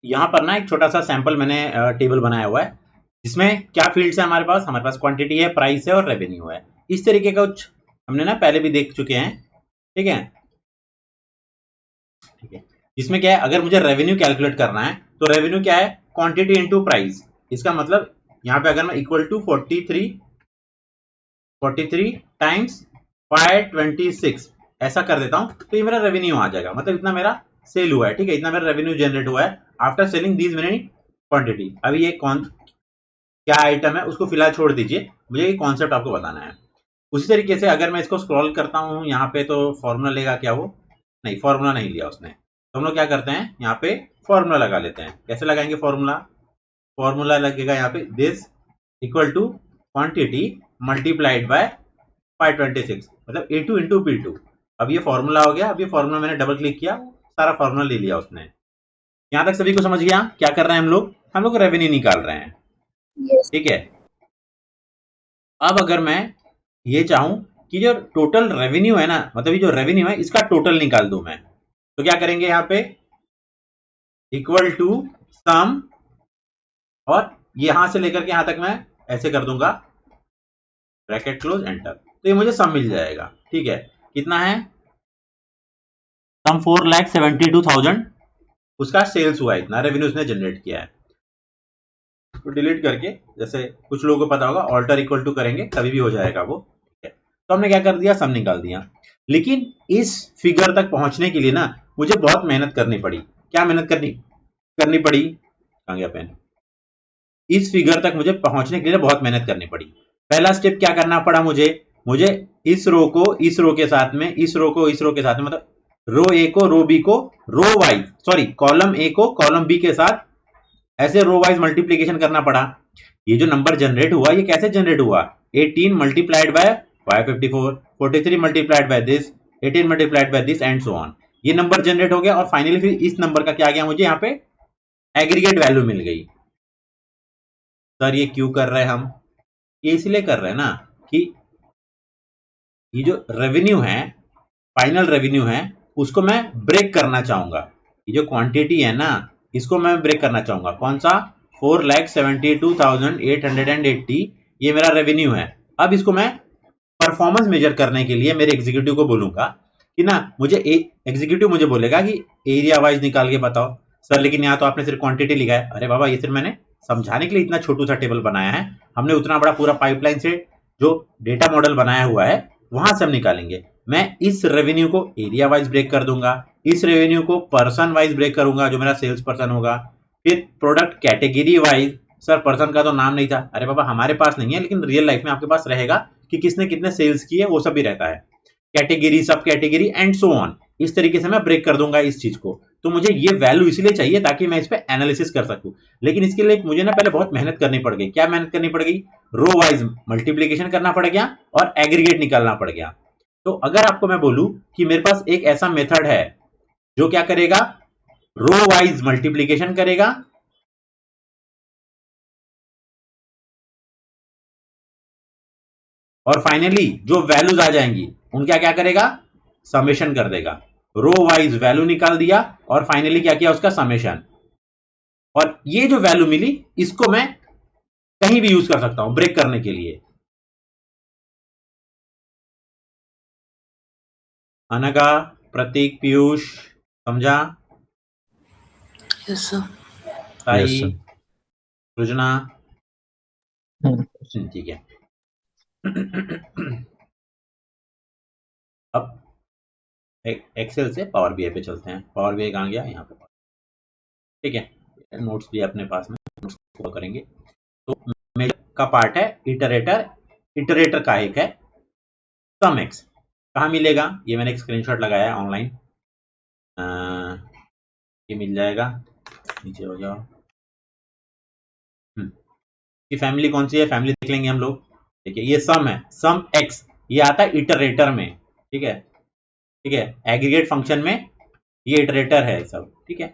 यहाँ पर ना एक छोटा सा सैंपल मैंने टेबल बनाया हुआ है, जिसमें क्या फील्ड्स है हमारे पास क्वांटिटी है, प्राइस है और रेवेन्यू है। इस तरीके का कुछ हमने ना पहले भी देख चुके हैं। ठीक है, ठीक है। इसमें क्या है, अगर मुझे रेवेन्यू कैलकुलेट करना है तो रेवेन्यू क्या है, क्वांटिटी इनटू प्राइस। इसका मतलब यहाँ पे अगर मैं इक्वल टू 43 टाइम्स 526 ऐसा कर देता हूं तो ये मेरा रेवेन्यू आ जाएगा। मतलब इतना मेरा सेल हुआ है। ठीक है, इतना मेरा रेवेन्यू जनरेट हुआ है after selling these many quantity. अभी ये कौन क्या आइटम है उसको फिलहाल छोड़ दीजिए, मुझे ये कॉन्सेप्ट आपको बताना है। उसी तरीके से अगर मैं इसको स्क्रॉल करता हूँ यहाँ पे तो फॉर्मूला लेगा क्या, वो नहीं, फॉर्मूला नहीं लिया उसने। तो हम लोग क्या करते हैं, यहाँ पे फॉर्मूला लगा लेते हैं। कैसे लगाएंगे फॉर्मूला, फॉर्मूला लगेगा यहाँ पे this equal to quantity multiplied by 526, मतलब A2 इंटू P2। अब ये फॉर्मूला हो गया। अब ये फॉर्मूला मैंने डबल क्लिक किया, सारा फॉर्मूला ले लिया उसने। यहां तक सभी को समझ गया क्या कर रहे हैं हम लोग रेवेन्यू निकाल रहे हैं। यस। ठीक है, अब अगर मैं ये चाहूं कि जो टोटल रेवेन्यू है ना, मतलब ये जो रेवेन्यू है इसका टोटल निकाल दूं मैं, तो क्या करेंगे, यहाँ पे इक्वल टू सम, और यहां से लेकर के यहां तक मैं ऐसे कर दूंगा, ब्रैकेट क्लोज एंटर, तो ये मुझे सम मिल जाएगा। ठीक है, कितना है, सम 4,72,000 उसका सेल्स हुआ है, इतना रेवेन्यू उसने जनरेट किया है। तो डिलीट करके, जैसे कुछ लोगों को पता होगा ऑल्टर इक्वल टू करेंगे तभी भी हो जाएगा वो। ठीक है, तो हमने क्या कर दिया, सम निकाल दिया। लेकिन इस फिगर तक पहुंचने के लिए ना मुझे बहुत मेहनत करनी पड़ी। क्या मेहनत करनी पड़ी, कहाँ गया पेन। इस फिगर तक मुझे पहुंचने के लिए बहुत मेहनत करनी पड़ी। पहला स्टेप क्या करना पड़ा मुझे इस रो को इस रो के साथ में, इस रो को इस रो के साथ में, मतलब रो ए को रो बी को row wise, sorry column A को कॉलम बी के साथ ऐसे रो वाइज मल्टीप्लीकेशन करना पड़ा। ये जो नंबर जनरेट हुआ ये कैसे जनरेट हुआ, 18 multiplied by 554, 43 multiplied by this, 18 multiplied by this and so on. ये नंबर जनरेट हो गया और फाइनली फिर इस नंबर का क्या गया, मुझे यहाँ पे एग्रीगेट वैल्यू मिल गई। सर ये क्यों कर रहे हैं हम, ये इसलिए कर रहे हैं ना कि ये जो रेवेन्यू है, फाइनल रेवेन्यू है, उसको मैं ब्रेक करना चाहूंगा। ये जो क्वांटिटी है ना इसको मैं ब्रेक करना चाहूंगा। कौन सा, 4,72,880 ये मेरा रेवेन्यू है। अब इसको मैं परफॉर्मेंस मेजर करने के लिए मेरे एग्जीक्यूटिव को बोलूंगा कि ना मुझे एग्जीक्यूटिव मुझे बोलेगा कि एरिया वाइज निकाल के बताओ। सर लेकिन यहाँ तो आपने सिर्फ क्वांटिटी लिखा है। अरे बाबा, ये सिर्फ मैंने समझाने के लिए इतना छोटू सा टेबल बनाया है। हमने उतना बड़ा पूरा पाइपलाइन से जो डेटा मॉडल बनाया हुआ है वहां से हम निकालेंगे। मैं इस रेवेन्यू को एरिया वाइज ब्रेक कर दूंगा, इस रेवेन्यू को पर्सन वाइज ब्रेक करूंगा जो मेरा सेल्स पर्सन होगा, फिर product category wise. Sir person का तो नाम नहीं था। अरे बाबा, हमारे पास नहीं है लेकिन रियल लाइफ में आपके पास रहेगा कि किसने कितने सेल्स किए, वो सब भी रहता है। कैटेगरी, सब कैटेगरी एंड सो ऑन। इस तरीके से मैं ब्रेक कर दूंगा इस चीज को। तो मुझे ये वैल्यू इसलिए चाहिए ताकि मैं इस पे एनालिसिस कर सकूं। लेकिन इसके लिए मुझे ना पहले बहुत मेहनत करनी पड़ गई। क्या मेहनत करनी पड़ गई, रो वाइज मल्टीप्लीकेशन करना पड़ गया और एग्रीगेट निकालना पड़ गया। तो अगर आपको मैं बोलूं कि मेरे पास एक ऐसा मेथड है जो क्या करेगा, रो वाइज मल्टीप्लीकेशन करेगा और फाइनली जो वैल्यूज आ जाएंगी उनका क्या करेगा, समेशन कर देगा। रो वाइज वैल्यू निकाल दिया और फाइनली क्या किया, उसका समेशन। और ये जो वैल्यू मिली इसको मैं कहीं भी यूज कर सकता हूं ब्रेक करने के लिए। अनगा, प्रतीक, पीयूष, समझा, yes sir. Sai, yes sir. सृजना, ठीक है। अब एक्सेल से पावर बीआई पे चलते हैं। पावर बीआई कहां गया, यहाँ पे। ठीक है, नोट्स भी अपने पास में, नोट्स को करेंगे। तो मेजर का पार्ट है इटरेटर, इटरेटर का एक है सम एक्स। कहाँ मिलेगा, ये मैंने एक स्क्रीनशॉट लगाया है ऑनलाइन, ये मिल जाएगा, नीचे हो जाओ। ये फैमिली कौन सी है, फैमिली देख लेंगे हम लोग। देखिए ये सम है, सम एक्स, ये आता है इटरेटर में। ठीक है, ठीक है, एग्रीगेट फंक्शन में ये इटरेटर है सब। ठीक है,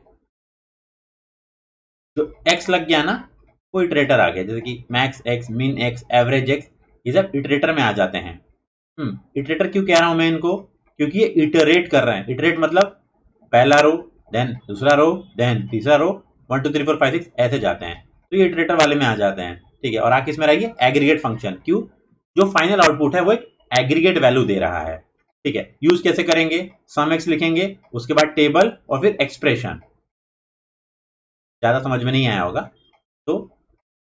जो एक्स लग गया ना वो इटरेटर आ गया, जैसे कि मैक्स एक्स, मिन एक्स, एवरेज एक्स, ये सब इटरेटर में आ जाते हैं। इटरेटर क्यों कह रहा हूं मैं इनको, क्योंकि ये इटरेट कर रहे हैं। इटरेट मतलब पहला रो, देन दूसरा रो, देन तीसरा रो, 1 2 3 4 5 6 ऐसे जाते हैं। तो ये इटरेटर वाले में आ जाते हैं, ठीक है। और आगे इसमें रहेगी एग्रीगेट फंक्शन, क्यों? जो फाइनल आउटपुट है वो एक एग्रीगेट वैल्यू दे रहा है, ठीक है। यूज कैसे करेंगे? सम एक्स लिखेंगे, उसके बाद टेबल और फिर एक्सप्रेशन। ज्यादा समझ में नहीं आया होगा। तो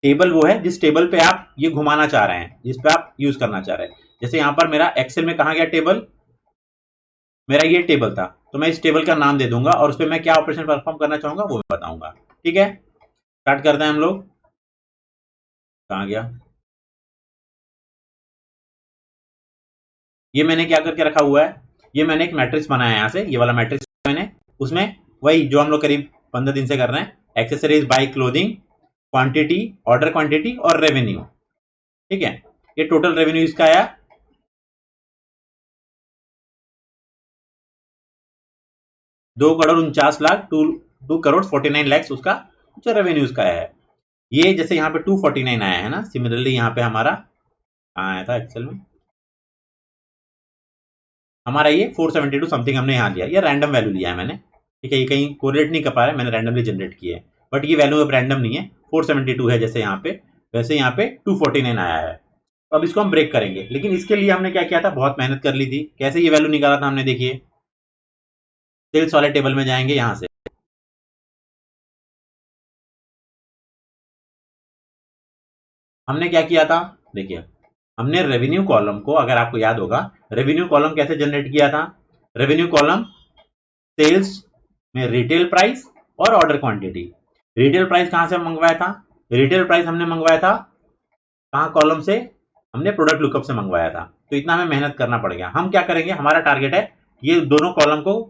टेबल वो है जिस टेबल पे आप ये घुमाना चाह रहे हैं, जिस पे आप यूज करना चाह रहे हैं। जैसे यहां पर मेरा एक्सेल में कहा गया टेबल, मेरा ये टेबल था, तो मैं इस टेबल का नाम दे दूंगा और उस पर मैं क्या ऑपरेशन परफॉर्म करना चाहूंगा वो मैं बताऊंगा, ठीक है। स्टार्ट करते हैं हम लोग। कहां गया? ये मैंने क्या करके रखा हुआ है, ये मैंने एक मैट्रिक्स बनाया है। यहां से ये वाला मैट्रिक्स मैंने, उसमें वही जो हम लोग करीब 15 दिन से कर रहे हैं, accessories by clothing, quantity, order quantity और रेवेन्यू, ठीक है। ये टोटल रेवेन्यू इसका आया 2,49,00,000, 2,49,00,000 उसका जो रेवेन्यू उसका है। ये जैसे यहाँ पे 249 आया है ना, सिमिलरली यहाँ पे हमारा आया था एक्सेल में, हमारा ये 472 समथिंग हमने यहाँ लिया, ये रैंडम वैल्यू लिया है मैंने, ठीक है। ये कहीं कोरिलेट नहीं कर पा रहा है, मैंने रैंडमली जनरेट किया है, बट ये वैल्यू अब रैंडम नहीं है, 472 है जैसे यहाँ पे, वैसे यहाँ पे 249 आया है। तो अब इसको हम ब्रेक करेंगे, लेकिन इसके लिए हमने क्या किया था, बहुत मेहनत कर ली थी। कैसे ये वैल्यू निकाला था हमने, देखिए सेल्स वाले टेबल में जाएंगे, यहाँ से हमने क्या किया था, देखिए हमने रेवेन्यू कॉलम को, अगर आपको याद होगा, रेवेन्यू कॉलम कैसे जनरेट किया था, रेवेन्यू कॉलम सेल्स में रिटेल प्राइस और ऑर्डर क्वांटिटी। रिटेल प्राइस कहां से मंगवाया था, रिटेल प्राइस हमने मंगवाया था कहां, कॉलम से, हमने प्रोडक्ट लुकअप से मंगवाया था। तो इतना हमें मेहनत करना पड़ गया। हम क्या करेंगे, हमारा टारगेट है ये दोनों कॉलम को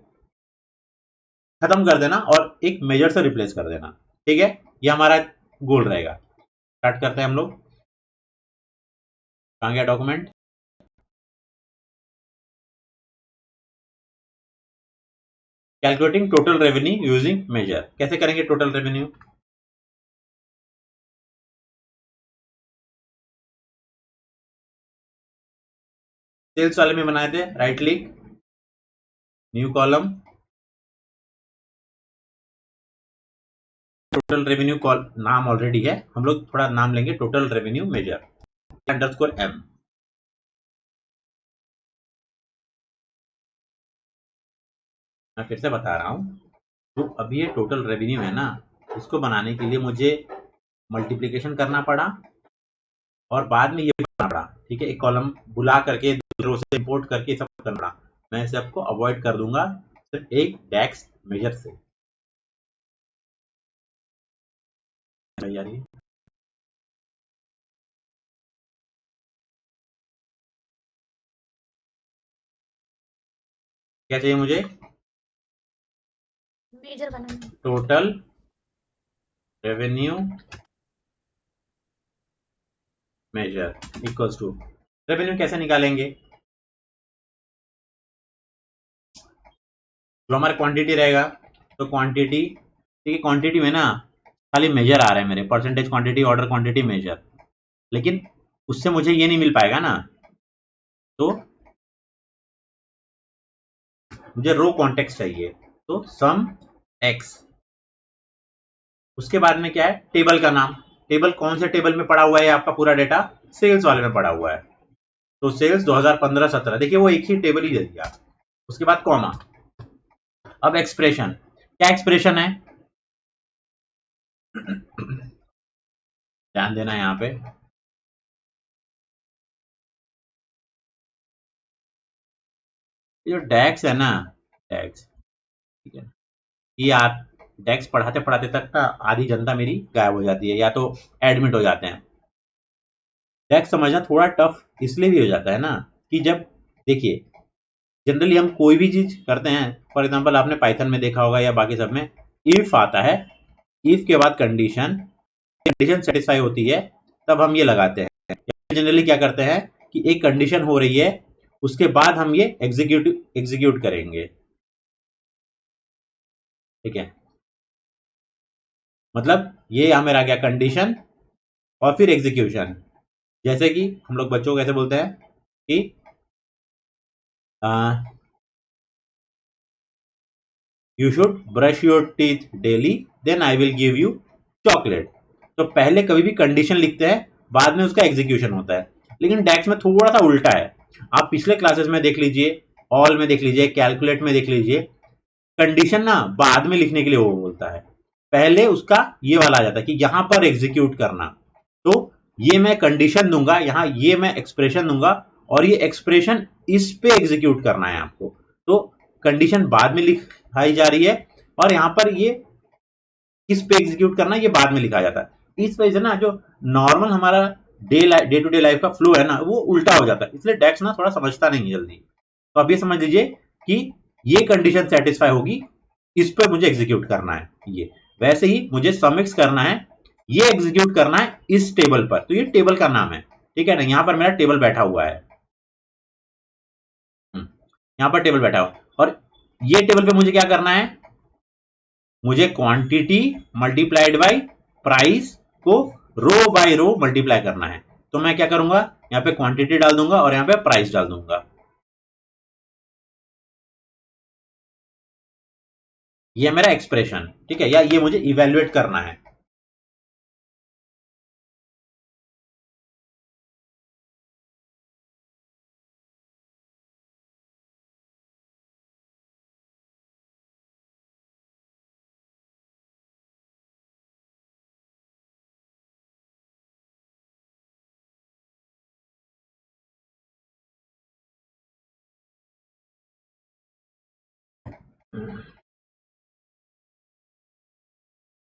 खत्म कर देना और एक मेजर से रिप्लेस कर देना, ठीक है। ये हमारा गोल रहेगा। स्टार्ट करते हैं हम लोग। कहां गया document, calculating total revenue using measure. कैसे करेंगे टोटल रेवेन्यू, सेल्स वाले में बनाए थे, right click, new column, total revenue call नाम ऑलरेडी है, हम लोग थोड़ा नाम लेंगे total revenue measure underscore M. मैं फिर से बता रहा हूं, तो अभी ये टोटल रेवेन्यू है ना, इसको बनाने के लिए मुझे मल्टीप्लीकेशन करना पड़ा और बाद में ये करना पड़ा, ठीक है। एक कॉलम बुला करके दूसरे रो से इंपोर्ट करके सब करना पड़ा। मैं सबको अवॉइड कर दूंगा सिर्फ एक डेक्स मेजर से। यार ये क्या चाहिए मुझे, मेजर बनाना, total revenue measure equals to, revenue कैसे निकालेंगे, जो हमारा क्वांटिटी रहेगा, तो क्वांटिटी, ठीक है, क्वांटिटी में ना खाली मेजर आ रहा है मेरे, percentage quantity, order quantity, measure, लेकिन उससे मुझे ये नहीं मिल पाएगा ना, तो मुझे रो कॉन्टेक्स्ट चाहिए। तो सम एक्स, उसके बाद में क्या है, टेबल का नाम, टेबल कौन से टेबल में पड़ा हुआ है आपका पूरा डेटा, सेल्स वाले में पड़ा हुआ है, तो सेल्स 2015-17, देखिए वो एक ही टेबल ही दे दिया। उसके बाद कॉमा, अब एक्सप्रेशन, क्या एक्सप्रेशन है, ध्यान देना यहाँ पे, ये जो डैक्स है ना, डैक्स, ठीक है, ये आप डैक्स पढ़ाते पढ़ाते तक ना आधी जनता मेरी गायब हो जाती है या तो एडमिट हो जाते हैं। डैक्स समझना थोड़ा टफ इसलिए भी हो जाता है ना, कि जब देखिए जनरली हम कोई भी चीज करते हैं, फॉर एग्जांपल आपने पाइथन में देखा होगा या बाकी सब में, इफ आता है, इफ के बाद कंडीशन, कंडीशन सेटिस्फाई होती है, तब हम ये लगाते हैं। जनरली क्या करते हैं कि एक कंडीशन हो रही है, उसके बाद हम ये एग्जीक्यूट करेंगे, ठीक है। मतलब ये यहाँ मेरा आ गया कंडीशन और फिर एग्जीक्यूशन। जैसे कि हम लोग बच्चों को कैसे बोलते हैं कि you should brush your teeth daily, then I will give you chocolate. तो पहले कभी भी कंडीशन लिखते हैं, बाद में उसका एग्जीक्यूशन होता है। लेकिन डेक्स में थोड़ा सा उल्टा है। आप पिछले क्लासेस में देख लीजिए, ऑल में देख लीजिए, कैलकुलेट में देख लीजिए, कंडीशन ना बाद में लिखने के लिए वो बोलता है, पहले उसका ये वाला आ जाता है कि यहां पर एग्जीक्यूट करना। तो ये मैं कंडीशन दूंगा, यहां ये मैं एक्सप्रेशन दूंगा, और ये एक्सप्रेशन इस पे एग्जीक्यूट करना है आपको। तो कंडीशन बाद में लिखाई जा रही है, और यहां पर ये किस पे एग्जीक्यूट करना है ये बाद में लिखा जाता है। इस वजह से ना जो नॉर्मल हमारा डे टू डे लाइफ का फ्लो है ना, वो उल्टा हो जाता है, इसलिए डेक्स ना थोड़ा समझता नहीं है जल्दी। तो अब ये समझ लीजिए कि ये कंडीशन सेटिस्फाई होगी, इस पर मुझे एग्जीक्यूट करना है ये। वैसे ही मुझे समिक्स करना है, ये एग्जीक्यूट करना है इस टेबल पर। तो ये टेबल का नाम है, ठीक है ना। यहां पर मेरा टेबल बैठा हुआ है, यहां पर टेबल बैठा हुआ, और ये टेबल पे मुझे क्या करना है, मुझे क्वांटिटी मल्टीप्लाइड बाय प्राइस को रो बाय रो मल्टीप्लाई करना है। तो मैं क्या करूंगा, यहां पे क्वांटिटी डाल दूंगा और यहां पे प्राइस डाल दूंगा। ये मेरा एक्सप्रेशन, ठीक है, या ये मुझे इवेल्युएट करना है।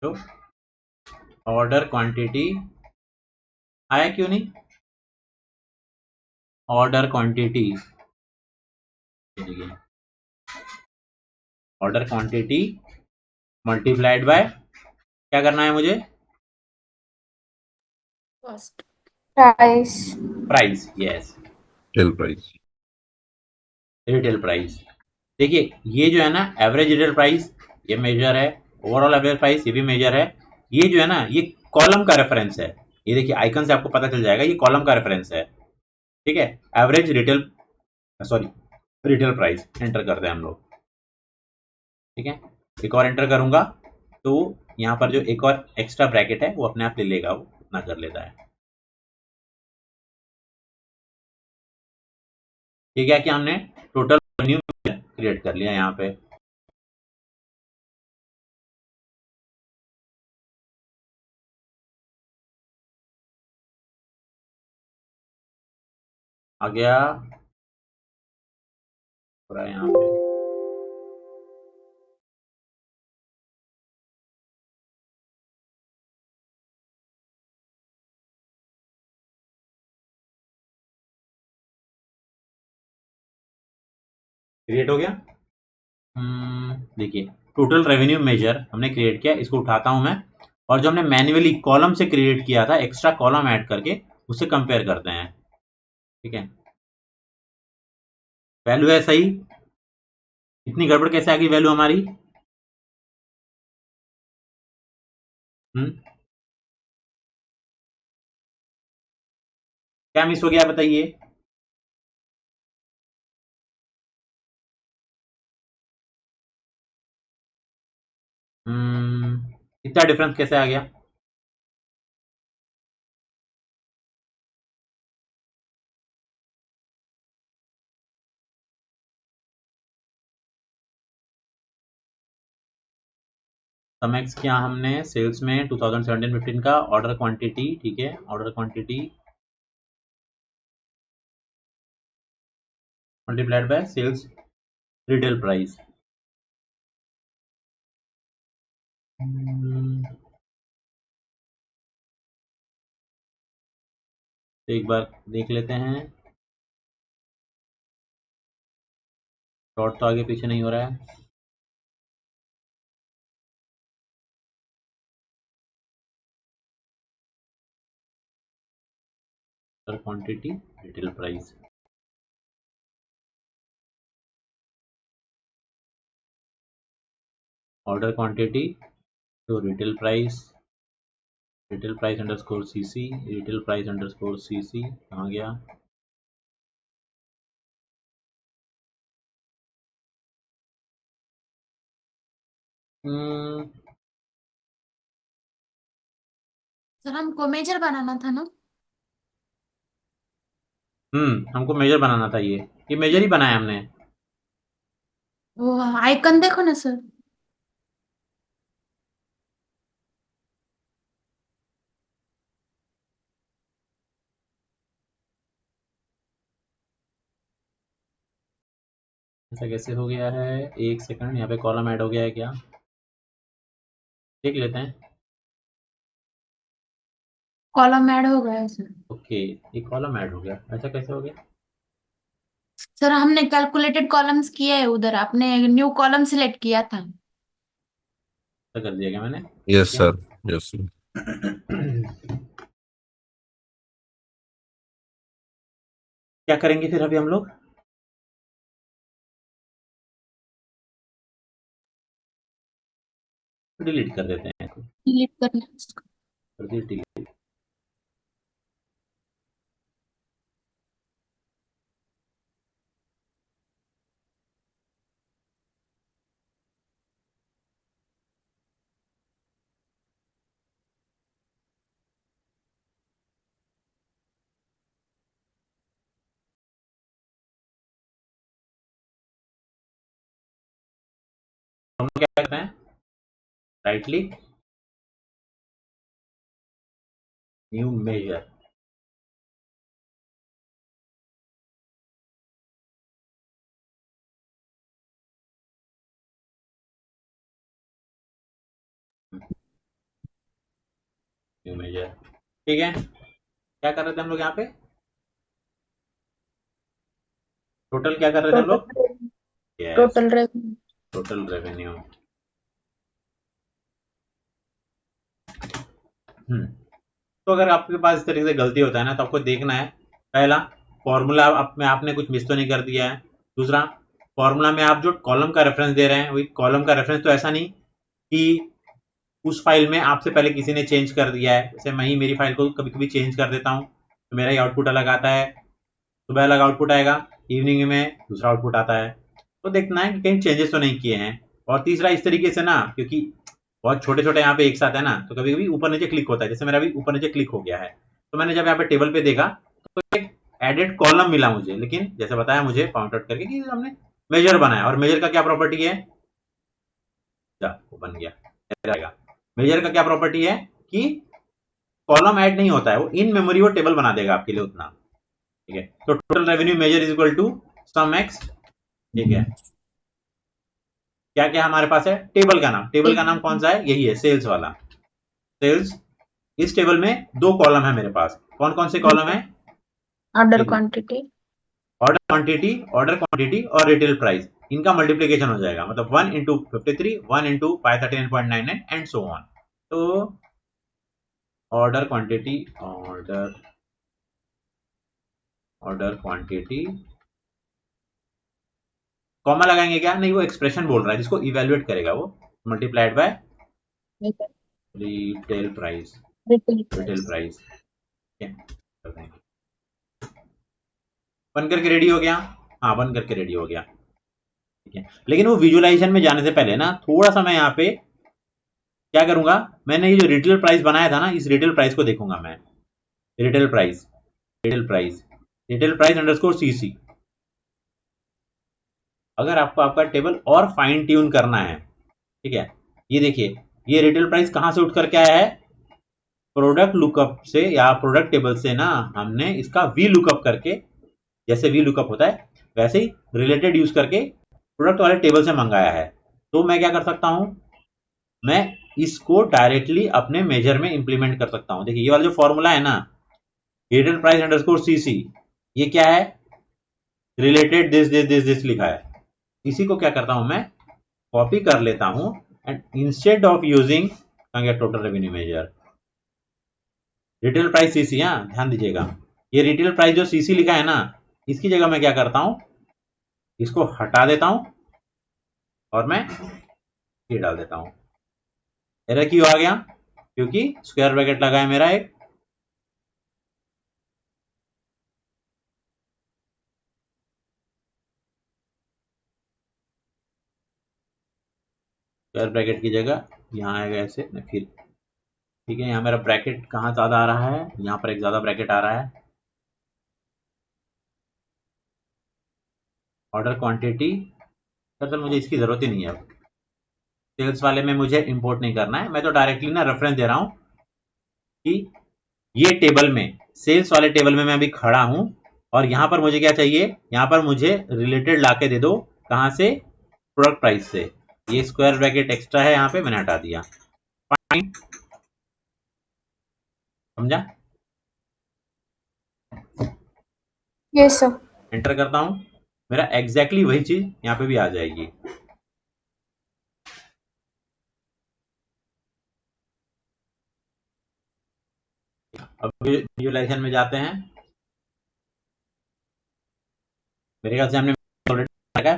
तो ऑर्डर क्वांटिटी आया क्यों नहीं, order quantity, order quantity multiplied bye क्या करना है मुझे, cost price price, yes, retail price. Retail price. देखिए ये जो है ना एवरेज रिटेल प्राइस, ये मेजर है, ओवरऑल एवरेज प्राइस ये भी मेजर है। ये जो है ना ये कॉलम का रेफरेंस है, ये देखिए आइकन से आपको पता चल जाएगा, ये कॉलम का रेफरेंस है, ठीक है। Average retail, sorry, retail price enter करते हैं हम लोग, ठीक है। एक और एंटर करूंगा तो यहाँ पर जो एक और एक्स्ट्रा ब्रैकेट है वो अपने आप ले लेगा, वो इतना कर लेता है। ये क्या किया हमने, टोटल रेवेन्यू क्रिएट कर लिया यहाँ पे। आ गया पूरा यहाँ पे, क्रिएट हो गया। देखिए टोटल रेवेन्यू मेजर हमने क्रिएट किया, इसको उठाता हूं मैं, और जो हमने मैन्युअली कॉलम से क्रिएट किया था एक्स्ट्रा कॉलम ऐड करके, उससे कंपेयर करते हैं, ठीक है। वैल्यू है सही, इतनी गड़बड़ कैसे आ गई वैल्यू हमारी, क्या मिस हो गया बताइए। इतना डिफरेंस कैसे आ गया, समेक्स किया हमने सेल्स में 2017-15 का ऑर्डर क्वांटिटी, ठीक है, order quantity multiplied by sales retail price. तो एक बार देख लेते हैं, डॉट तो आगे पीछे नहीं हो रहा है, order quantity retail price, order quantity तो retail price underscore CC, retail price underscore CC कहाँ गया, हम्म, सर हमको मेजर बनाना था ना। हमको मेजर बनाना था। ये मेजर ही बनाया हमने। वो आइकन देखो ना सर। ऐसा कैसे हो गया है? एक सेकंड, यहाँ पे कॉलम ऐड हो गया है क्या? देख लेते हैं। कॉलम ऐड हो गया है सर। ओके, एक कॉलम ऐड हो गया, ऐसा कैसे हो गया? सर हमने कैलकुलेटेड कॉलम्स किए हैं उधर, आपने न्यू कॉलम सिलेक्ट किया था। ऐसा कर दिया क्या मैंने? यस क्या? Sir, yes sir. क्या करेंगे फिर अभी हम लोग? डिलीट कर देते हैं इसको। डिलीट करना है इसको। कर दिया delete। हम लोग क्या करते हैं? Right click, new measure. New measure, ठीक है। क्या कर रहे थे हम लोग यहाँ पे? टोटल क्या कर रहे थे हम लोग? Total yes, total revenue. Total revenue. Hmm तो अगर आपके पास इस तरीके से गलती होता है ना, तो आपको देखना है, पहला, फॉर्मूला आप में आपने कुछ मिस तो नहीं कर दिया है। दूसरा, फॉर्मूला में आप जो कॉलम का रेफरेंस दे रहे हैं, वही कॉलम का रेफरेंस तो ऐसा नहीं कि उस फाइल में आपसे पहले किसी ने चेंज कर दिया है। जैसे मैं ही मेरी फाइल को कभी कभी चेंज कर देता हूँ, तो मेरा ही आउटपुट अलग आता है। सुबह अलग आउटपुट आएगा, इवनिंग में दूसरा आउटपुट आता है। तो देखना है कि कहीं चेंजेस तो नहीं किए हैं। और तीसरा, इस तरीके से ना, क्योंकि बहुत छोटे छोटे यहाँ पे एक साथ है ना, तो कभी कभी ऊपर नीचे क्लिक होता है। जैसे मेरा भी ऊपर नीचे क्लिक हो गया है, तो मैंने जब यहाँ पे टेबल पे देखा, तो एक एडेड कॉलम मिला मुझे, लेकिन जैसे बताया मुझे पॉइंट आउट करके कि हमने मेजर बनाया, और मेजर का क्या प्रॉपर्टी है? वो बन गया। मेजर का क्या प्रॉपर्टी है कि कॉलम ऐड नहीं होता है, वो इन मेमोरी वो टेबल बना देगा आपके लिए उतना। ठीक है, तो total revenue measure is equal to sum X. ठीक है, क्या क्या हमारे पास है? टेबल का नाम कौन सा है? यही है, सेल्स वाला। सेल्स, इस टेबल में दो कॉलम है मेरे पास। कौन कौन से कॉलम है? Order quantity. ऑर्डर क्वांटिटी और रिटेल प्राइस, इनका मल्टीप्लीकेशन हो जाएगा, मतलब 1 into 53, 1 into 539.99 and so on. तो order quantity, order quantity, comma लगाएंगे क्या? नहीं, वो एक्सप्रेशन बोल रहा है जिसको इवेल्युएट करेगा वो, multiplied by retail price. Retail retail price. Price, बन करके रेडी हो गया। हाँ, बन करके रेडी हो गया। ठीक है, लेकिन वो विजुअलाइजेशन में जाने से पहले ना, थोड़ा सा मैं यहाँ पे क्या करूंगा, मैंने ये जो रिटेल प्राइस बनाया था ना, इस रिटेल प्राइस को देखूंगा मैं। Retail price, retail price, retail price underscore CC. अगर आपको आपका टेबल और फाइन ट्यून करना है, ठीक है, ये देखिए, ये रिटेल प्राइस कहां से उठ करके आया है? प्रोडक्ट लुकअप से, या प्रोडक्ट टेबल से ना, हमने इसका वी लुकअप करके, जैसे वी लुकअप होता है वैसे ही रिलेटेड यूज करके प्रोडक्ट वाले टेबल से मंगाया है। तो मैं क्या कर सकता हूं, मैं इसको डायरेक्टली अपने मेजर में इंप्लीमेंट कर सकता हूं। देखिए, ये वाला जो फॉर्मूला है ना, रिटेल प्राइस अंडरस्कोर सीसी, ये क्या है? Related this this this this लिखा है। इसी को क्या करता हूं मैं, कॉपी कर लेता हूं, and instead of using total revenue measure, retail price CC, हाँ ध्यान दीजिएगा, ये रिटेल प्राइस जो सीसी लिखा है ना, इसकी जगह मैं क्या करता हूं, इसको हटा देता हूं और मैं ये डाल देता हूं। एरर क्यों आ गया? क्योंकि स्क्वायर ब्रैकेट लगा है मेरा एक। स्क्वायर ब्रैकेट की जगह यहाँ आएगा ऐसे, फिर ठीक है। यहाँ मेरा ब्रैकेट कहाँ ज़्यादा आ रहा है, यहाँ पर एक ज़्यादा ब्रैकेट आ रहा है। ऑर्डर क्वांटिटी, सर मुझे इसकी ज़रूरत ही नहीं है। अब सेल्स वाले में मुझे इंपोर्ट नहीं करना है, मैं तो डायरेक्टली ना रेफरेंस दे रहा हूँ कि ये टेबल में, सेल्स वाले टेबल में मैं अभी खड़ा हूँ और यहाँ पर मुझे क्या चाहिए, यहाँ पर मुझे रिलेटेड लाके दे दो, कहाँ से, प्रोडक्ट प्राइस से। ये स्क्वायर ब्रैकेट एक्स्ट्रा है, यहाँ पे मैंने हटा दिया। फाइन, समझा? Yes sir. एंटर करता हूँ, मेरा एग्जैक्टली वही चीज यहाँ पे भी आ जाएगी। अब विजुअलाइजेशन में जाते हैं। मेरे ख्याल से हमने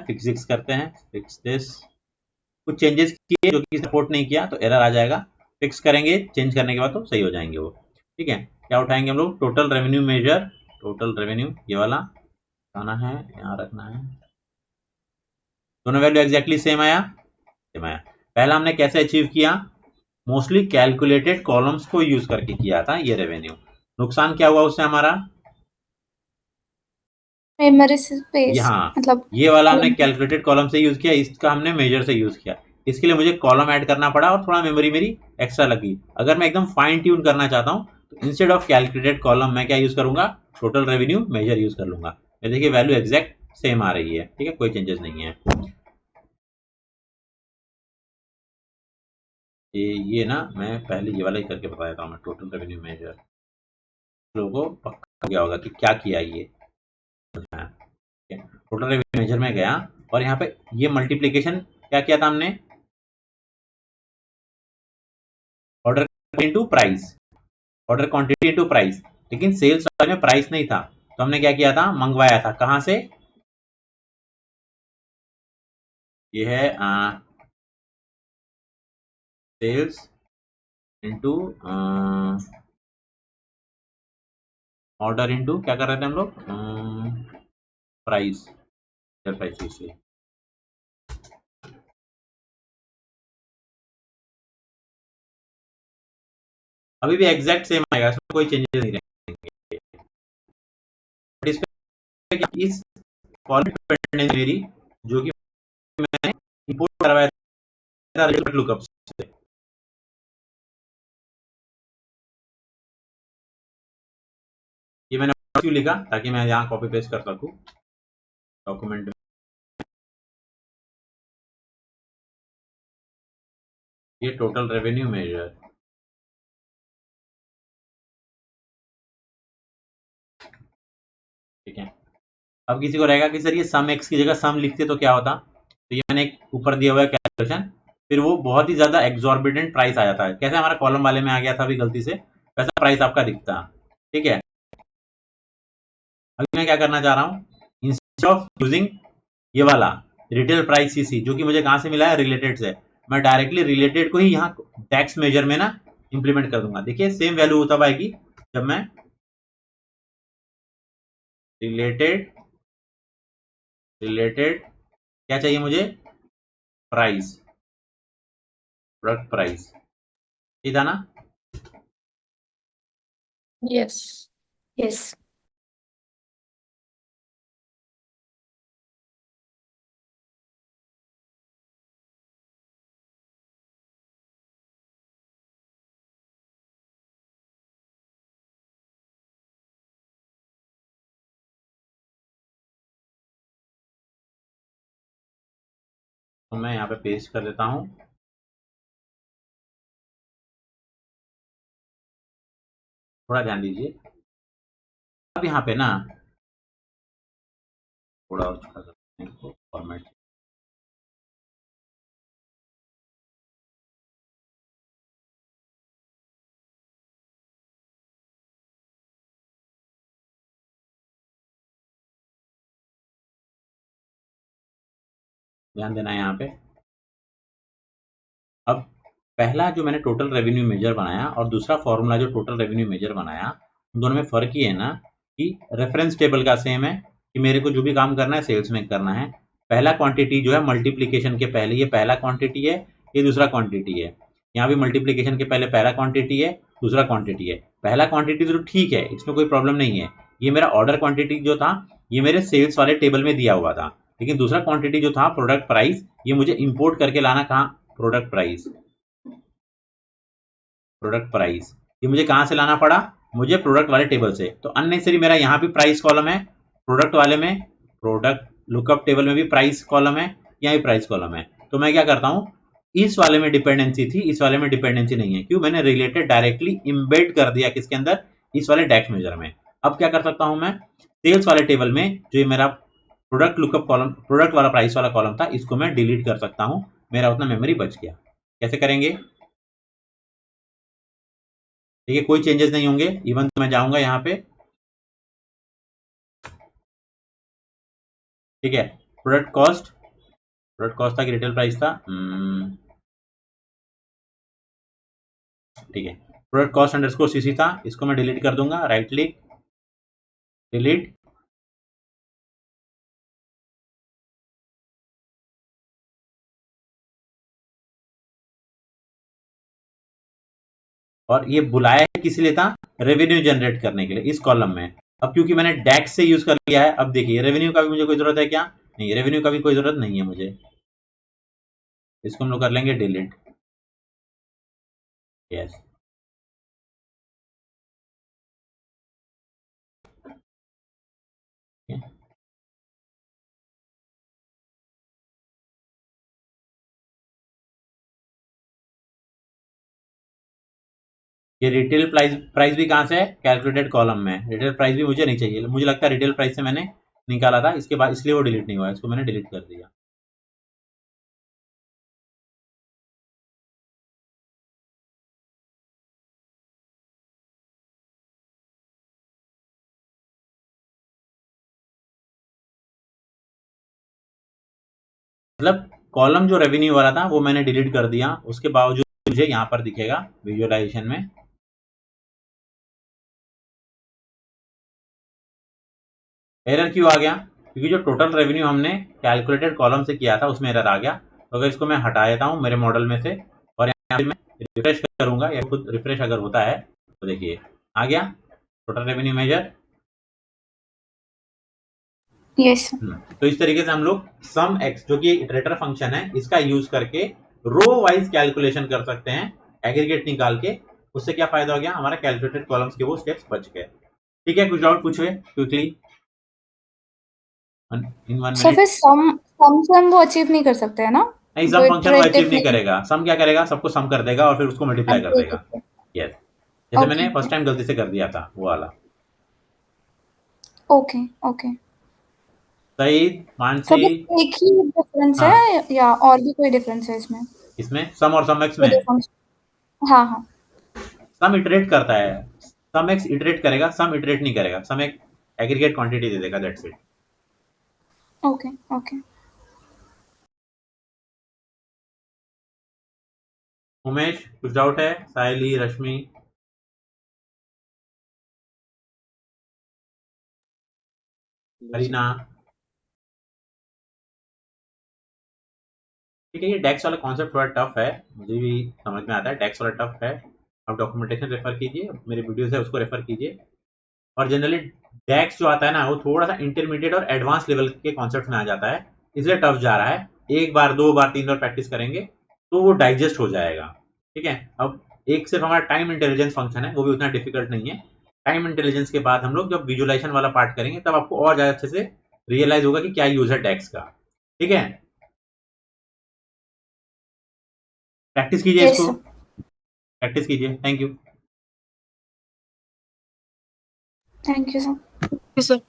फिक्स करते हैं, फिक्स दिस। कुछ चेंजेस किए जो कि सपोर्ट नहीं किया तो एरर आ जाएगा, फिक्स करेंगे, चेंज करने के बाद तो सही हो जाएंगे वो। ठीक है, क्या उठाएंगे हम लोग, total revenue measure, total revenue ये वाला आना है, यहाँ रखना है। दोनों वैल्यू एग्जैक्टली सेम आया, सेम आया। पहला हमने कैसे अचीव किया, मोस्टली कैलकुलेटेड कॉलम्स को यूज करके किया था ये रेवेन्यू। नुकसान क्या हुआ उससे हमारा, मेमोरी स्पेस यहाँ मतलब ये वाला हमने कैलकुलेटेड कॉलम से यूज किया, इसका हमने मेजर से यूज किया। इसके लिए मुझे कॉलम ऐड करना पड़ा और थोड़ा मेमोरी मेरी एक्स्ट्रा लगी। अगर मैं एकदम फाइन ट्यून करना चाहता हूँ तो इंस्टेड ऑफ कैलकुलेटेड कॉलम मैं क्या यूज करूंगा, टोटल रेवेन्यू मेजर यूज कर लूंगा। ये देखिए वैल्यू एग्जैक्ट सेम आ रही है, ठीक है, कोई चेंजेस नहीं है। ये ना मैं पहले ये वाला ही करके बताया था, मैं टोटल रेवेन्यू मेजर, लोगों को पक्का हो गया होगा कि क्या किया ये। टोटल रेवेन्यू मेजर में गया और यहाँ पे ये मल्टीप्लीकेशन क्या किया था हमने, order into price, order quantity into price. लेकिन सेल्स में प्राइस नहीं था तो हमने क्या किया था, मंगवाया था, कहां से, ये है सेल्स इनटू ऑर्डर इनटू क्या कर रहे थे हम लोग, प्राइस, प्राइस से। अभी भी एग्जैक्ट सेम आएगा, इसमें कोई चेंजेस नहीं रहेंगे। इस कॉलम मेरी जो कि मैंने इंपोर्ट करवाया था रिजल्ट लुकअप से, ये मैंने क्यों लिखा ताकि मैं यहाँ कॉपी पेस्ट कर सकूं डॉक्यूमेंट में। ये टोटल रेवेन्यू मेजर, ठीक है। अब किसी को रहेगा कि सर ये सम एक्स की जगह सम लिखते तो क्या होता, तो ये मैंने एक ऊपर दिया हुआ है कैलकुलेशन, फिर वो बहुत ही ज्यादा एक्सॉर्बिटेंट प्राइस आ जाता है, कैसे हमारा कॉलम वाले में आ गया था अभी गलती से, वैसा प्राइस आपका दिखता, ठीक है। अभी मैं क्या करना चाह रहा हूँ, इंस्टेड ऑफ यूजिंग ये वाला रिटेल प्राइस सीसी जो कि मुझे कहां से मिला है, रिलेटेड से, मैं डायरेक्टली रिलेटेड को ही यहाँ टैक्स मेजर में ना इंप्लीमेंट कर दूंगा। देखिए सेम वैल्यू तब आएगी जब मैं रिलेटेड, रिलेटेड क्या चाहिए मुझे, प्राइस, प्रोडक्ट प्राइस, ठीक था ना। Yes yes. तो मैं यहाँ पे पेस्ट कर देता हूँ, थोड़ा ध्यान दीजिए। अब यहाँ पे ना थोड़ा और छोटा करते हैं इसको फॉर्मेट, ध्यान देना है यहाँ पे। अब पहला जो मैंने टोटल रेवेन्यू मेजर बनाया और दूसरा फॉर्मूला जो टोटल रेवेन्यू मेजर बनाया, उन दोनों में फर्क ये है ना कि रेफरेंस टेबल का सेम है कि मेरे को जो भी काम करना है सेल्स में करना है। पहला क्वांटिटी जो है मल्टीप्लीकेशन के पहले, ये पहला क्वांटिटी है, ये दूसरा क्वांटिटी है। यहाँ भी मल्टीप्लीकेशन के पहले पहला क्वांटिटी है, दूसरा क्वांटिटी है। पहला क्वांटिटी तो ठीक है, इसमें कोई प्रॉब्लम नहीं है। ये मेरा ऑर्डर क्वांटिटी जो था ये मेरे सेल्स वाले टेबल में दिया हुआ था, लेकिन दूसरा क्वांटिटी जो था प्रोडक्ट प्राइस, ये मुझे इंपोर्ट करके लाना कहाँ, प्रोडक्ट प्राइस, प्रोडक्ट प्राइस ये मुझे कहाँ से लाना पड़ा, मुझे प्रोडक्ट वाले टेबल से। तो अननेसेसरी मेरा यहाँ भी प्राइस कॉलम है, प्रोडक्ट वाले में प्रोडक्ट लुकअप टेबल में भी प्राइस कॉलम है, यहाँ भी प्राइस कॉलम है। तो मैं क्या करता हूँ, इस वाले में डिपेंडेंसी थी, इस वाले में डिपेंडेंसी नहीं है। क्यों, मैंने रिलेटेड डायरेक्टली इम्बेड कर दिया किसके अंदर, इस वाले डेक्स मेजर में। अब क्या कर सकता हूँ मैं, सेल्स वाले टेबल में जो मेरा प्रोडक्ट लुकअप कॉलम, प्रोडक्ट वाला प्राइस वाला कॉलम था, इसको मैं डिलीट कर सकता हूँ, मेरा उतना मेमोरी बच गया। कैसे करेंगे, ठीक है, कोई चेंजेस नहीं होंगे। इवन तो मैं जाऊंगा यहाँ पे, ठीक है, प्रोडक्ट कॉस्ट था कि रिटेल प्राइस था, ठीक है, प्रोडक्ट कॉस्ट अंडरस्कोर सीसी था, इसको मैं डिलीट कर दूंगा, राइट क्लिक डिलीट। और ये बुलाया है किस लिए था, रेवेन्यू जनरेट करने के लिए इस कॉलम में। अब क्योंकि मैंने डैक्स से यूज कर लिया है, अब देखिए रेवेन्यू का भी मुझे कोई जरूरत है क्या, नहीं, रेवेन्यू का भी कोई जरूरत नहीं है मुझे, इसको हम लोग कर लेंगे डिलीट, यस। ये रिटेल प्राइस भी कहाँ से है, कैलकुलेटेड कॉलम में। रिटेल प्राइस भी मुझे नहीं चाहिए, मुझे लगता है रिटेल प्राइस से मैंने निकाला था, इसके बाद इसलिए वो डिलीट नहीं हुआ, इसको मैंने डिलीट कर दिया। मतलब कॉलम जो रेवेन्यू वाला था वो मैंने डिलीट कर दिया, उसके बावजूद मुझे यहाँ पर दिखेगा विजुअलाइजेशन में, एरर क्यों आ गया, क्योंकि जो टोटल रेवेन्यू हमने कैलकुलेटेड कॉलम से किया था उसमें एरर आ गया। तो अगर इसको मैं हटा देता हूँ मेरे मॉडल में से, और यहाँ पे मैं रिफ्रेश करूंगा, या खुद रिफ्रेश अगर होता है तो देखिए आ गया टोटल रेवेन्यू मेजर। यस। तो इस तरीके से हम लोग सम एक्स, जो कि इटरेटर फंक्शन है, इसका यूज करके रो वाइज कैलकुलेशन कर सकते हैं, एग्रीगेट निकाल के। उससे क्या फायदा हो गया, हमारा कैलकुलेटेड कॉलम्स के वो स्टेप्स बच गए। ठीक है, कुछ डाउट पूछिए क्विकली इन 1 सर मिनट। फिर सम से हम वो अचीव नहीं कर सकते है ना, नहीं, जो सम फंक्शन वो अचीव इटरेटिव नहीं करेगा, सम क्या करेगा, सबको सम कर देगा और फिर उसको मल्टीप्लाई कर देगा। यस, जैसे मैंने फर्स्ट टाइम गलती से कर दिया था वो वाला। Okay okay. सही, तो मानसी। बस एक ही डिफरेंस हाँ, है या और भी कोई डिफरेंस है इसमें, इसमें सम और सम एक्स वो जो में, फंक्शन, हाँ हाँ सम इटरेट करता है, सम एक्स इटरेट करेगा, सम इटरेट नहीं करेगा, सम एक एग्रीगेट क्वांटिटी दे देगा, that's it. Okay okay. Umesh, कुछ डाउट है, सायली, रश्मि, हरीना, ठीक है। ये डेक्स वाला कॉन्सेप्ट थोड़ा टफ है, मुझे भी समझ में आता है, डेक्स वाला टफ है। आप डॉक्यूमेंटेशन रेफर कीजिए, मेरे वीडियोस है उसको रेफर कीजिए। और जनरली डेक्स जो आता है ना, वो थोड़ा सा इंटरमीडिएट और एडवांस लेवल के कॉन्सेप्ट में आ जाता है, इसलिए टफ जा रहा है। एक बार, दो बार, तीन बार प्रैक्टिस करेंगे तो वो डाइजेस्ट हो जाएगा। ठीक है, अब एक सिर्फ हमारा टाइम इंटेलिजेंस फंक्शन है, वो भी उतना डिफिकल्ट नहीं है। टाइम इंटेलिजेंस के बाद हम लोग जब विजुअलाइजेशन वाला पार्ट करेंगे, तब आपको और ज्यादा अच्छे से रियलाइज होगा कि क्या यूज है डेक्स का। ठीक है, प्रैक्टिस कीजिए यस इसको, सर। प्रैक्टिस कीजिए। Thank you. Thank you sir. Sir.